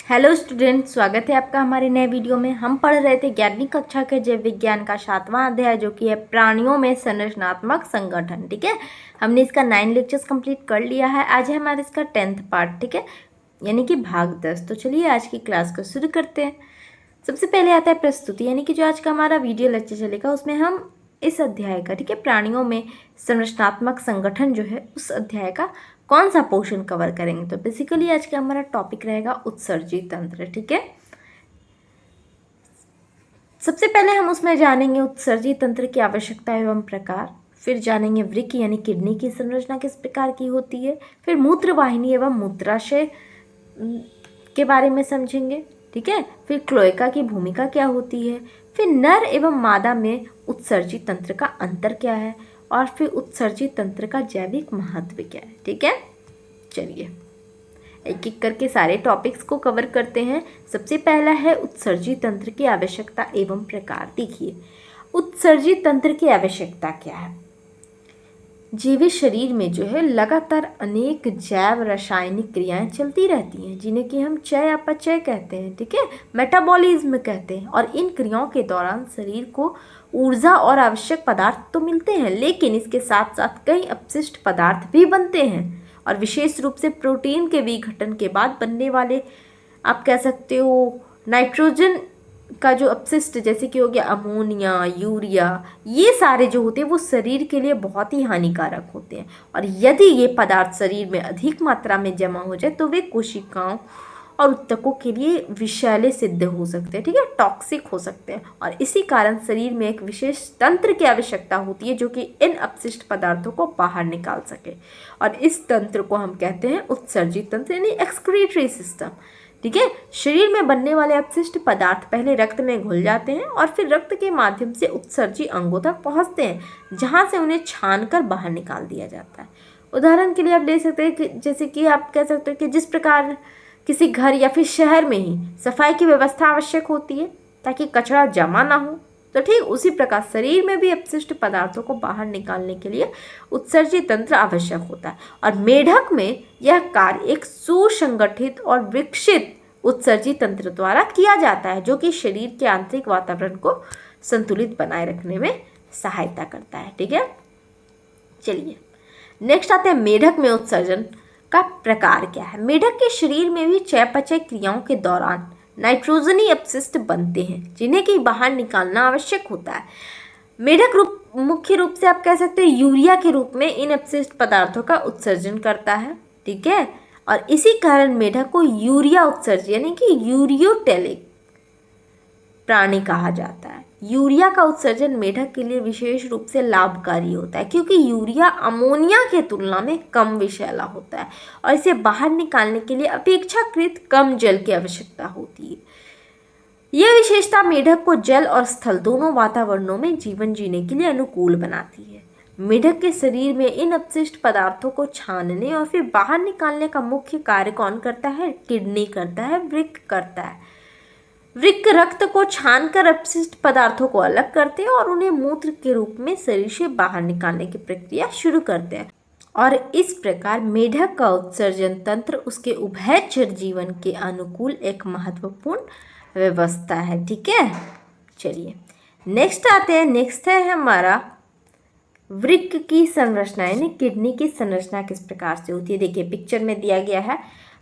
Hello student, स्वागत है आपका हमारे नए वीडियो में। हम पढ़ रहे थे 11वीं कक्षा के जीव विज्ञान का 7वां अध्याय, जो कि है प्राणियों में संरचनात्मक संगठन। ठीक है, हमने इसका 9 लेक्चर्स कंप्लीट कर लिया है। आज है हमारा इसका 10th पार्ट, ठीक है, यानी कि भाग 10। तो चलिए आज की क्लास को शुरू करते हैं। सबसे पहले आता है प्रस्तुति, यानी कि जो आज का हमारा वीडियो लेक्चर चलेगा उसमें हम इस अध्याय का, ठीक है, प्राणियों में संरचनात्मक संगठन जो है उस अध्याय का कौन सा पोर्शन कवर करेंगे। तो बेसिकली आज का हमारा टॉपिक रहेगा उत्सर्जी तंत्र। ठीक है, सबसे पहले हम उसमें जानेंगे उत्सर्जी तंत्र की आवश्यकता एवं प्रकार, फिर जानेंगे वृक्क यानी किडनी की संरचना किस प्रकार की होती है, फिर मूत्रवाहिनी एवं मूत्राशय के बारे में समझेंगे। ठीक है, फिर क्लोएका की भूमिका क्या होती है, फिर नर एवं मादा में उत्सर्जी तंत्र का अंतर क्या है, और फिर उत्सर्जी तंत्र का जैविक महत्व क्या है। ठीक है, चलिए एक एक करके सारे टॉपिक्स को कवर करते हैं। सबसे पहला है उत्सर्जी तंत्र की आवश्यकता एवं प्रकार। देखिए, उत्सर्जी तंत्र की आवश्यकता क्या है। जीवित शरीर में जो है लगातार अनेक जैव रासायनिक क्रियाएं चलती रहती हैं, जिन्हें कि हम चय अपचय कहते हैं। ठीक है, मेटाबॉलिज्म कहते हैं। और इन क्रियाओं के दौरान शरीर को ऊर्जा और आवश्यक पदार्थ तो मिलते हैं, लेकिन इसके साथ साथ कई अपशिष्ट पदार्थ भी बनते हैं। और विशेष रूप से प्रोटीन के विघटन के बाद बनने वाले, आप कह सकते हो, नाइट्रोजन का जो अपशिष्ट, जैसे कि हो गया अमोनिया, यूरिया, ये सारे जो होते हैं वो शरीर के लिए बहुत ही हानिकारक होते हैं। और यदि ये पदार्थ शरीर में अधिक मात्रा में जमा हो जाए तो वे कोशिकाओं और ऊतकों के लिए विषैले सिद्ध हो सकते हैं। ठीक है, टॉक्सिक हो सकते हैं। और इसी कारण शरीर में एक विशेष तंत्र की आवश्यकता होती है जो कि इन अपशिष्ट पदार्थों को बाहर निकाल सके। और इस तंत्र को हम कहते हैं उत्सर्जी तंत्र, यानी एक्सक्रीटरी सिस्टम। ठीक है, शरीर में बनने वाले अपशिष्ट पदार्थ पहले रक्त में घुल जाते हैं और फिर रक्त के माध्यम से उत्सर्जी अंगों तक पहुंचते हैं, जहां से उन्हें छानकर बाहर निकाल दिया जाता है। उदाहरण के लिए आप ले सकते हैं कि जैसे कि आप कह सकते हो कि जिस प्रकार किसी घर या फिर शहर में ही सफाई की व्यवस्था आवश्यक होती है ताकि कचरा जमा ना हो, तो ठीक उसी प्रकार शरीर में भी अपशिष्ट पदार्थों को बाहर निकालने के लिए उत्सर्जी तंत्र आवश्यक होता है। और मेढक में यह कार्य एक सुसंगठित और विकसित उत्सर्जी तंत्र द्वारा किया जाता है, जो कि शरीर के आंतरिक वातावरण को संतुलित बनाए रखने में सहायता करता है। ठीक है, चलिए नेक्स्ट आते हैं मेढक में उत्सर्जन का प्रकार क्या है। मेढक के शरीर में भी चयापचय क्रियाओं के दौरान नाइट्रोजनी अपशिष्ट बनते हैं, जिन्हें कि बाहर निकालना आवश्यक होता है। मेढक मुख्य रूप से आप कह सकते हैं यूरिया के रूप में इन अपशिष्ट पदार्थों का उत्सर्जन करता है। ठीक है, और इसी कारण मेढक को यूरिया उत्सर्जन यानी कि यूरियोटेलिक प्राणी कहा जाता है। यूरिया का उत्सर्जन मेढक के लिए विशेष रूप से लाभकारी होता है, क्योंकि यूरिया अमोनिया के तुलना में कम विषैला होता है और इसे बाहर निकालने के लिए अपेक्षाकृत कम जल की आवश्यकता होती है। यह विशेषता मेढक को जल और स्थल दोनों वातावरणों में जीवन जीने के लिए अनुकूल बनाती है। मेढक के शरीर में इन अपशिष्ट पदार्थों को छानने और फिर बाहर निकालने का मुख्य कार्य कौन करता है? किडनी करता है, वृक्क करता है। वृक्क रक्त को छानकर अपशिष्ट पदार्थों को अलग करते हैं और उन्हें मूत्र के रूप में शरीर से बाहर निकालने की प्रक्रिया शुरू करते हैं। और इस प्रकार मेढक का उत्सर्जन तंत्र उसके उभयचर जीवन के अनुकूल एक महत्वपूर्ण व्यवस्था है। ठीक है, चलिए नेक्स्ट आते हैं। नेक्स्ट है हमारा वृक्क की संरचना, यानी किडनी की संरचना किस प्रकार से होती है। देखिए पिक्चर में दिया गया है।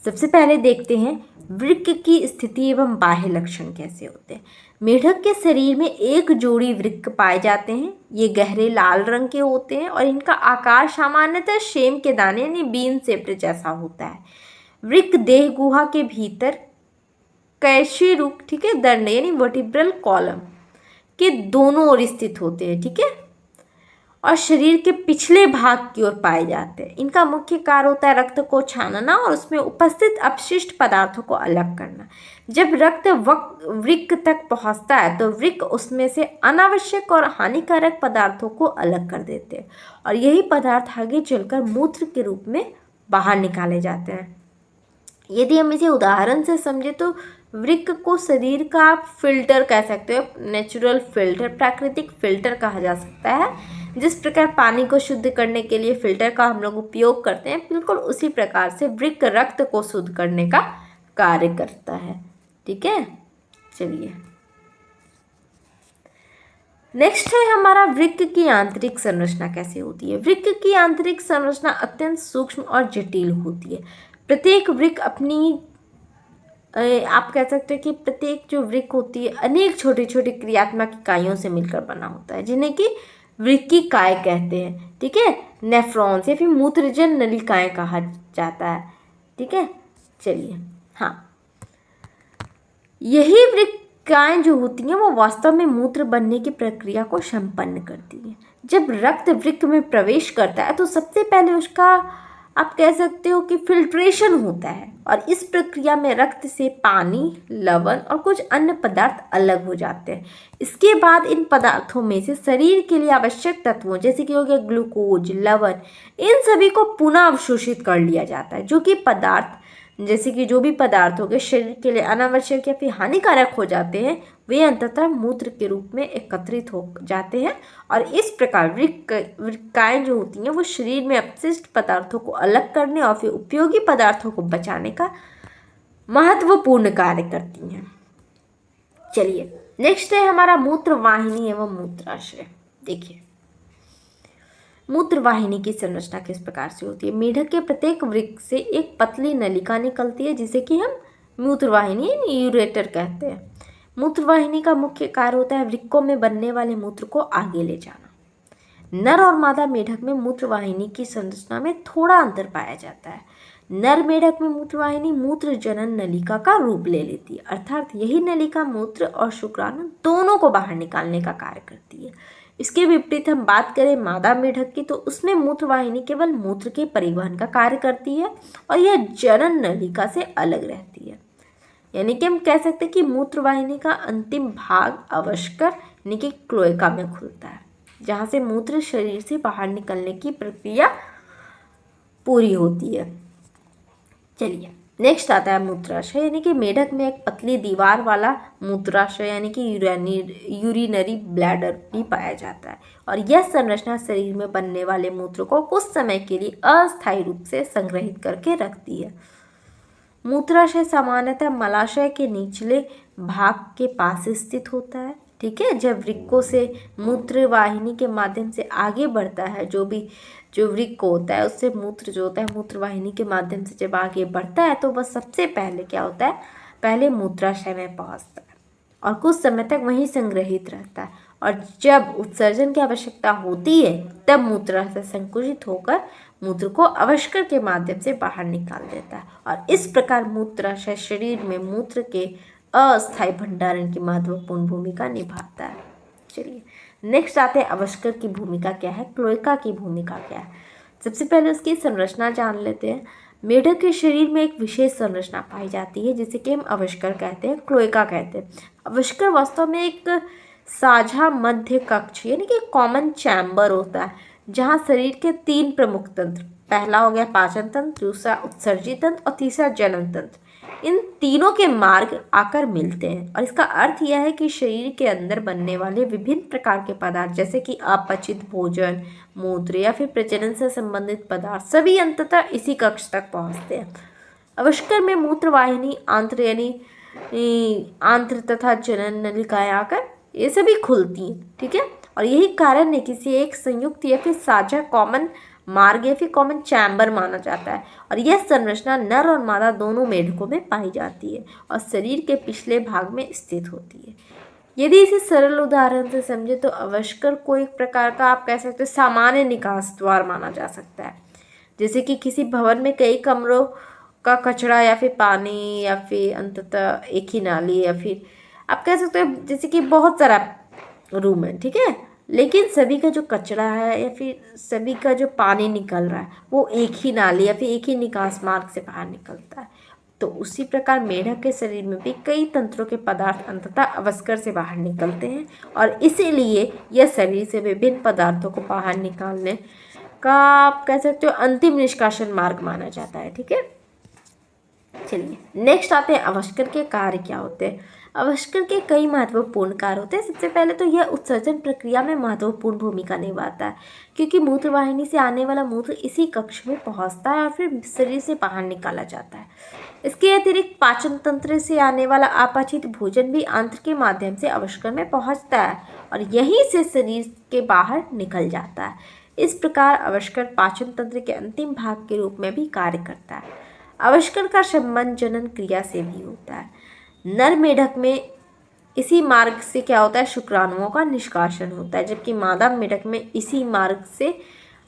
सबसे पहले देखते हैं वृक्क की स्थिति एवं बाह्य लक्षण कैसे होते हैं। मेढक के शरीर में एक जोड़ी वृक्क पाए जाते हैं। ये गहरे लाल रंग के होते हैं और इनका आकार सामान्यतः सेम के दाने यानी बीन शेप्ड जैसा होता है। वृक्क देह गुहा के भीतर कैशिरुक, ठीक है, दंड यानी वर्टिब्रल कॉलम के दोनों ओर स्थित होते हैं। ठीक है, और शरीर के पिछले भाग की ओर पाए जाते हैं। इनका मुख्य कार्य होता है रक्त को छानना और उसमें उपस्थित अपशिष्ट पदार्थों को अलग करना। जब रक्त वृक्क तक पहुंचता है तो वृक्क उसमें से अनावश्यक और हानिकारक पदार्थों को अलग कर देते हैं और यही पदार्थ आगे चलकर मूत्र के रूप में बाहर निकाले जाते हैं। यदि हम इसे उदाहरण से समझे तो वृक्क को शरीर का आप फिल्टर कह सकते हो, नेचुरल फिल्टर, प्राकृतिक फिल्टर कहा जा सकता है। जिस प्रकार पानी को शुद्ध करने के लिए फिल्टर का हम लोग उपयोग करते हैं, बिल्कुल उसी प्रकार से वृक्क रक्त को शुद्ध करने का कार्य करता है। ठीक है, चलिए नेक्स्ट है हमारा वृक्क की आंतरिक संरचना कैसे होती है। वृक्क की आंतरिक संरचना अत्यंत सूक्ष्म और जटिल होती है। प्रत्येक वृक्क अपनी आप कह सकते हैं कि प्रत्येक जो वृक्क होती है अनेक छोटी छोटी क्रियात्मक इकाइयों से मिलकर बना होता है, जिन्हें कि वृक्किकाएँ कहते हैं। ठीक है, नेफ्रॉन्स या फिर मूत्रजन नलिकाएं कहा जाता है। ठीक है, चलिए हाँ, यही वृक्काएं जो होती हैं वो वास्तव में मूत्र बनने की प्रक्रिया को संपन्न करती हैं। जब रक्त वृक्क में प्रवेश करता है तो सबसे पहले उसका आप कह सकते हो कि फिल्ट्रेशन होता है, और इस प्रक्रिया में रक्त से पानी, लवण और कुछ अन्य पदार्थ अलग हो जाते हैं। इसके बाद इन पदार्थों में से शरीर के लिए आवश्यक तत्वों जैसे कि हो गया ग्लूकोज, लवण, इन सभी को पुनः अवशोषित कर लिया जाता है, जो कि पदार्थ जैसे कि जो भी पदार्थ हो गए शरीर के लिए अनावश्यक या फिर हानिकारक हो जाते हैं, वे अंततः मूत्र के रूप में एकत्रित हो जाते हैं। और इस प्रकार वृक्काएं जो होती हैं वो शरीर में अपशिष्ट पदार्थों को अलग करने और फिर उपयोगी पदार्थों को बचाने का महत्वपूर्ण कार्य करती हैं। चलिए नेक्स्ट है हमारा मूत्र वाहिनी एवं मूत्राशय। देखिए मूत्रवाहिनी की संरचना किस प्रकार से होती है। मेढक के प्रत्येक वृक्क से एक पतली नलिका निकलती है जिसे कि हम मूत्रवाहिनी यूरेटर कहते हैं। मूत्रवाहिनी का मुख्य कार्य होता है वृक्कों में बनने वाले मूत्र को आगे ले जाना। नर और मादा मेढक में मूत्रवाहिनी की संरचना में थोड़ा अंतर पाया जाता है। नर मेढक में मूत्रवाहिनी मूत्र जनन नलिका का रूप ले लेती है, अर्थात यही नलिका मूत्र और शुक्राणु दोनों को बाहर निकालने का कार्य करती है। इसके विपरीत हम बात करें मादा मेढक की, तो उसमें मूत्रवाहिनी केवल मूत्र के परिवहन का कार्य करती है और यह जनन नलिका से अलग रहती है। यानी कि हम कह सकते हैं कि मूत्रवाहिनी का अंतिम भाग अवस्कर यानी कि क्लोएका में खुलता है, जहाँ से मूत्र शरीर से बाहर निकलने की प्रक्रिया पूरी होती है। चलिए नेक्स्ट आता है मूत्राशय, यानी कि मेढक में एक पतली दीवार वाला मूत्राशय यानी कि यूरिनरी ब्लैडर भी पाया जाता है, और यह संरचना शरीर में बनने वाले मूत्र को कुछ समय के लिए अस्थायी रूप से संग्रहित करके रखती है। मूत्राशय सामान्यतः मलाशय के निचले भाग के पास स्थित होता है। ठीक है, जब वृक्कों से मूत्र वाहिनी के माध्यम से आगे बढ़ता है, जो वृक्क होता है उससे मूत्र जो होता है मूत्र वाहिनी के माध्यम से जब आगे बढ़ता है तो वह सबसे पहले क्या होता है, पहले मूत्राशय में पहुंचता है और कुछ समय तक वहीं संग्रहित रहता है, और जब उत्सर्जन की आवश्यकता होती है तब मूत्राशय संकुचित होकर मूत्र को अवस्कर के माध्यम से बाहर निकाल देता है, और इस प्रकार मूत्राशय शरीर में मूत्र के अस्थायी भंडारण की महत्वपूर्ण भूमिका निभाता है। चलिए नेक्स्ट आते हैं अवस्कर की भूमिका क्या है, क्लोएका की भूमिका क्या है। सबसे पहले उसकी संरचना जान लेते हैं। मेढक के शरीर में एक विशेष संरचना पाई जाती है जिसे कि हम अवस्कर कहते हैं, क्लोएका कहते हैं। अवस्कर वास्तव में एक साझा मध्य कक्ष यानी कि कॉमन चैम्बर होता है, जहाँ शरीर के 3 प्रमुख तंत्र, पहला हो गया पाचन तंत्र, दूसरा उत्सर्जी तंत्र और तीसरा जनन तंत्र, इन तीनों के मार्ग आकर मिलते हैं। और इसका अर्थ यह है कि शरीर के अंदर बनने वाले विभिन्न प्रकार के पदार्थ जैसे कि अपचित भोजन, मूत्र या फिर प्रजनन से संबंधित पदार्थ सभी अंततः इसी कक्ष तक पहुंचते हैं। अवस्कर में मूत्रवाहिनी, आंत्र यानी आंत्र तथा जनन नलिकाएं आकर ये सभी खुलती हैं। ठीक है, और यही कारण है किसी एक संयुक्त या फिर साझा कॉमन मार्ग या फिर कॉमन चैम्बर माना जाता है, और यह संरचना नर और मादा दोनों मेढकों में पाई जाती है और शरीर के पिछले भाग में स्थित होती है। यदि इसे सरल उदाहरण से समझे तो अवस्कर को एक प्रकार का आप कह सकते हैं सामान्य निकास द्वार माना जा सकता है। जैसे कि किसी भवन में कई कमरों का कचरा या फिर पानी या फिर अंततः एक ही नाली या फिर आप कह सकते हो जैसे कि बहुत सारा रूम है। ठीक है, लेकिन सभी का जो कचरा है या फिर सभी का जो पानी निकल रहा है वो एक ही नाली या फिर एक ही निकास मार्ग से बाहर निकलता है। तो उसी प्रकार मेढक के शरीर में भी कई तंत्रों के पदार्थ अंततः अवस्कर से बाहर निकलते हैं, और इसीलिए यह शरीर से विभिन्न पदार्थों को बाहर निकालने का आप कह सकते हो अंतिम निष्कासन मार्ग माना जाता है। ठीक है, चलिए नेक्स्ट आते हैं अवस्कर के कार्य क्या होते हैं। अवस्कर के कई महत्वपूर्ण कार्य होते हैं। सबसे पहले तो यह उत्सर्जन प्रक्रिया में महत्वपूर्ण भूमिका निभाता है, क्योंकि मूत्रवाहिनी से आने वाला मूत्र इसी कक्ष में पहुंचता है और फिर शरीर से बाहर निकाला जाता है। इसके अतिरिक्त पाचन तंत्र से आने वाला अपचित भोजन भी आंत्र के माध्यम से अवस्कर में पहुंचता है और यहीं से शरीर के बाहर निकल जाता है। इस प्रकार अवस्कर पाचन तंत्र के अंतिम भाग के रूप में भी कार्य करता है। अवस्कर का संबंध जनन क्रिया से भी होता है। नर मेढक में इसी मार्ग से क्या होता है, शुक्राणुओं का निष्कासन होता है, जबकि मादा मेढक में इसी मार्ग से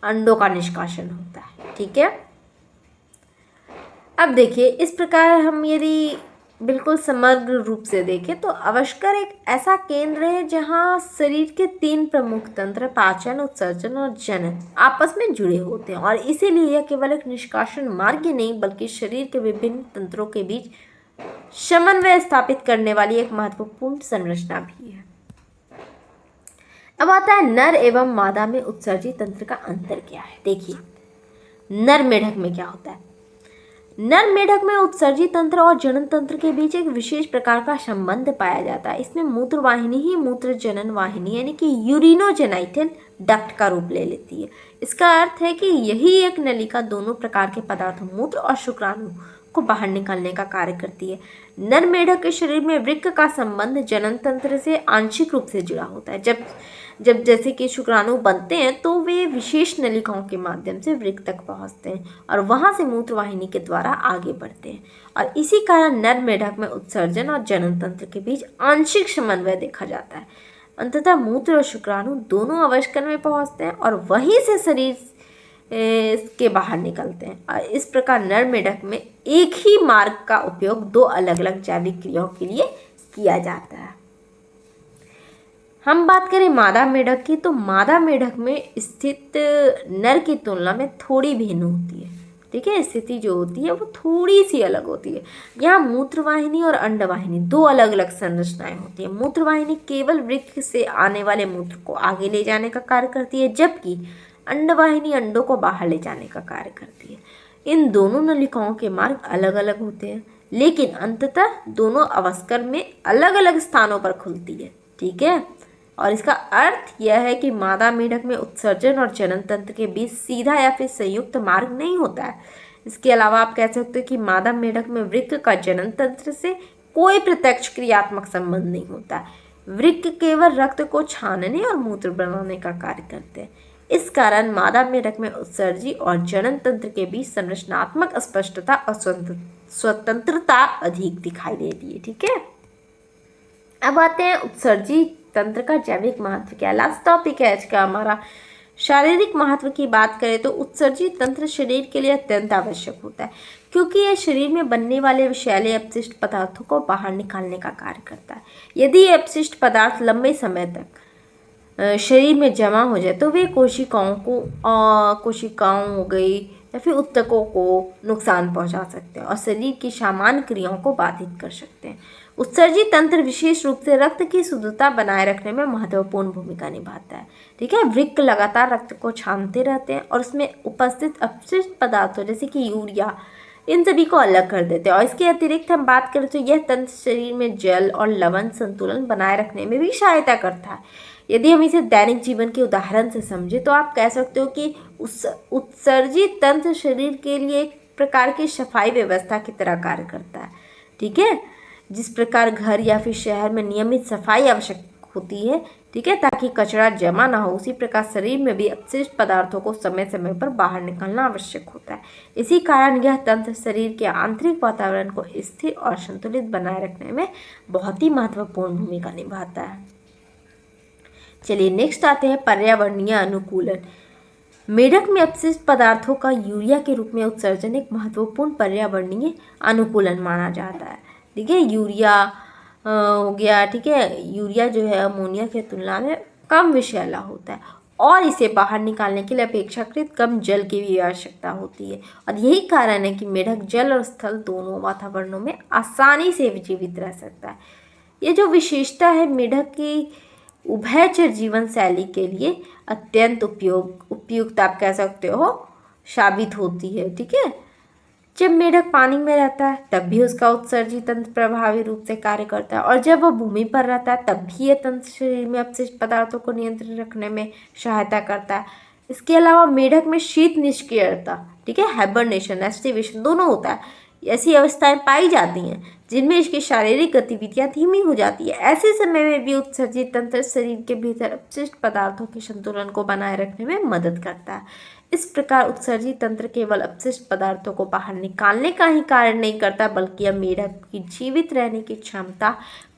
अंडों का निष्कासन होता है। ठीक है, अब देखिए इस प्रकार हम यदि बिल्कुल समग्र रूप से देखें तो अवस्कर एक ऐसा केंद्र है जहां शरीर के 3 प्रमुख तंत्र पाचन, उत्सर्जन और जनन आपस में जुड़े होते हैं और इसीलिए यह केवल एक निष्कासन मार्ग ही नहीं बल्कि शरीर के विभिन्न तंत्रों के बीच समन्वय स्थापित करने वाली एक महत्वपूर्ण संरचना भी है। अब आता है नर एवं मादा में उत्सर्जित तंत्र का अंतर क्या है। देखिए नर मेढक में क्या होता है। नर मेढक में उत्सर्जित तंत्र और जनन तंत्र के बीच एक विशेष प्रकार का संबंध पाया जाता है। इसमें मूत्रवाहिनी ही मूत्र जनन वाहिनी यानी कि यूरिनोजेनाइटल डक्ट का रूप ले लेती है। इसका अर्थ है कि यही एक नलिका दोनों प्रकार के पदार्थों मूत्र और शुक्राणु को बाहर निकालने का कार्य करती है। नर मेढक के शरीर में वृक्क का संबंध जनन तंत्र से आंशिक रूप से जुड़ा होता है। जब जैसे कि शुक्राणु बनते हैं तो वे विशेष नलिकाओं के माध्यम से वृक्क तक पहुंचते हैं और वहां से मूत्रवाहिनी के द्वारा आगे बढ़ते हैं और इसी कारण नर मेढक में उत्सर्जन और जनन तंत्र के बीच आंशिक समन्वय देखा जाता है। अंततः मूत्र और शुक्राणु दोनों अवस्कर में पहुंचते हैं और वहीं से शरीर के बाहर निकलते हैं और इस प्रकार नर मेढक में एक ही मार्ग का उपयोग 2 अलग अलग जैविक क्रियाओं के लिए किया जाता है। हम बात करें मादा मेढक की तो मादा मेढक में स्थित नर की तुलना में थोड़ी भिन्न होती है। ठीक है, स्थिति जो होती है वो थोड़ी सी अलग होती है। यहाँ मूत्रवाहिनी और अंडवाहिनी 2 अलग अलग संरचनाएं होती है। मूत्रवाहिनी केवल वृक्क से आने वाले मूत्र को आगे ले जाने का कार्य करती है, जबकि अंडवाहिनी अंडों को बाहर ले जाने का कार्य करती है। इन दोनों नलिकाओं के मार्ग अलग अलग होते हैं, लेकिन अंततः दोनों अवस्कर में अलग अलग स्थानों पर खुलती है। ठीक है, और इसका अर्थ यह है कि मादा मेढक में उत्सर्जन और जनन तंत्र के बीच सीधा या फिर संयुक्त मार्ग नहीं होता है। इसके अलावा आप कह सकते हो कि मादा मेढक में वृक्क का जनन तंत्र से कोई प्रत्यक्ष क्रियात्मक संबंध नहीं होता। वृक्क केवल रक्त को छानने और मूत्र बनाने का कार्य करते हैं। इस कारण मादा मेढक में उत्सर्जी और जनन तंत्र के बीच संरचनात्मक स्पष्टता और स्वतंत्रता अधिक दिखाई देती है। ठीक है, अब आते हैं उत्सर्जी तंत्र का जैविक महत्व क्या। लास्ट टॉपिक है आज का हमारा। शारीरिक महत्व की बात करें तो उत्सर्जी तंत्र शरीर के लिए अत्यंत आवश्यक होता है, क्योंकि यह शरीर में बनने वाले विषैले अपशिष्ट पदार्थों को बाहर निकालने का कार्य करता है। यदि ये अपशिष्ट पदार्थ लंबे समय तक शरीर में जमा हो जाए तो वे कोशिकाओं हो गई या फिर ऊतकों को नुकसान पहुंचा सकते हैं और शरीर की सामान्य क्रियाओं को बाधित कर सकते हैं। उत्सर्जी तंत्र विशेष रूप से रक्त की शुद्धता बनाए रखने में महत्वपूर्ण भूमिका निभाता है। ठीक है, वृक्क लगातार रक्त को छानते रहते हैं और उसमें उपस्थित अपशिष्ट पदार्थों जैसे कि यूरिया इन सभी को अलग कर देते हैं। और इसके अतिरिक्त हम बात करें तो यह तंत्र शरीर में जल और लवण संतुलन बनाए रखने में भी सहायता करता है। यदि हम इसे दैनिक जीवन के उदाहरण से समझें तो आप कह सकते हो कि उत्सर्जित तंत्र शरीर के लिए एक प्रकार की सफाई व्यवस्था की तरह कार्य करता है। ठीक है, जिस प्रकार घर या फिर शहर में नियमित सफाई आवश्यक होती है, ठीक है, ताकि कचरा जमा ना हो, उसी प्रकार शरीर में भी अपशिष्ट पदार्थों को समय समय पर बाहर निकालना आवश्यक होता है। इसी कारण यह तंत्र शरीर के आंतरिक वातावरण को स्थिर और संतुलित बनाए रखने में बहुत ही महत्वपूर्ण भूमिका निभाता है। चलिए नेक्स्ट आते हैं पर्यावरणीय अनुकूलन। मेढक में अपशिष्ट पदार्थों का यूरिया के रूप में उत्सर्जन एक महत्वपूर्ण पर्यावरणीय अनुकूलन माना जाता है। ठीक है, यूरिया हो गया। ठीक है, यूरिया जो है अमोनिया की तुलना में कम विषैला होता है और इसे बाहर निकालने के लिए अपेक्षाकृत कम जल की भी आवश्यकता होती है और यही कारण है कि मेढक जल और स्थल दोनों वातावरणों में आसानी से जीवित रह सकता है। ये जो विशेषता है मेढक की उभयचर जीवन शैली के लिए अत्यंत उपयुक्त आप कह सकते हो साबित होती है। ठीक है, जब मेढक पानी में रहता है तब भी उसका उत्सर्जी तंत्र प्रभावी रूप से कार्य करता है, और जब वह भूमि पर रहता है तब भी यह तंत्र शरीर में अपशिष्ट पदार्थों को नियंत्रित रखने में सहायता करता है। इसके अलावा मेढक में शीत निष्क्रियता, ठीक है, हाइबरनेशन, एस्टिवेशन दोनों होता है। ऐसी अवस्थाएं पाई जाती हैं जिनमें इसकी शारीरिक गतिविधियां धीमी हो जाती है। ऐसे समय में भी उत्सर्जित तंत्र शरीर के भीतर अपशिष्ट पदार्थों के संतुलन को बनाए रखने में मदद करता है। इस प्रकार उत्सर्जित तंत्र केवल अपशिष्ट पदार्थों को बाहर निकालने का ही कार्य नहीं करता, बल्कि यह मेढक की जीवित रहने की क्षमता,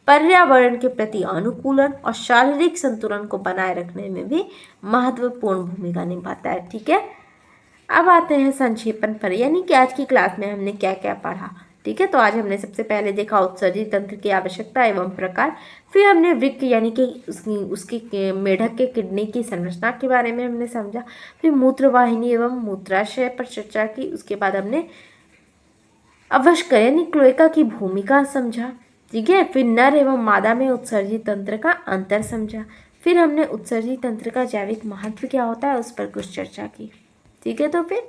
पर्यावरण के प्रति अनुकूलन और शारीरिक संतुलन को बनाए रखने में भी महत्वपूर्ण भूमिका निभाता है। ठीक है, अब आते हैं संक्षेपण पर, यानी कि आज की क्लास में हमने क्या क्या पढ़ा। ठीक है, तो आज हमने सबसे पहले देखा उत्सर्जित तंत्र की आवश्यकता एवं प्रकार, फिर हमने वृक्क यानी कि उसकी मेढक के किडनी की संरचना के बारे में हमने समझा, फिर मूत्रवाहिनी एवं मूत्राशय पर चर्चा की, उसके बाद हमने अवश्य यानी क्लोएका की भूमिका समझा। ठीक है, फिर नर एवं मादा में उत्सर्जित तंत्र का अंतर समझा, फिर हमने उत्सर्जित तंत्र का जैविक महत्व क्या होता है उस पर कुछ चर्चा की। ठीक है, तो फिर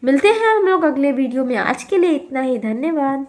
मिलते हैं हम लोग अगले वीडियो में। आज के लिए इतना ही, धन्यवाद।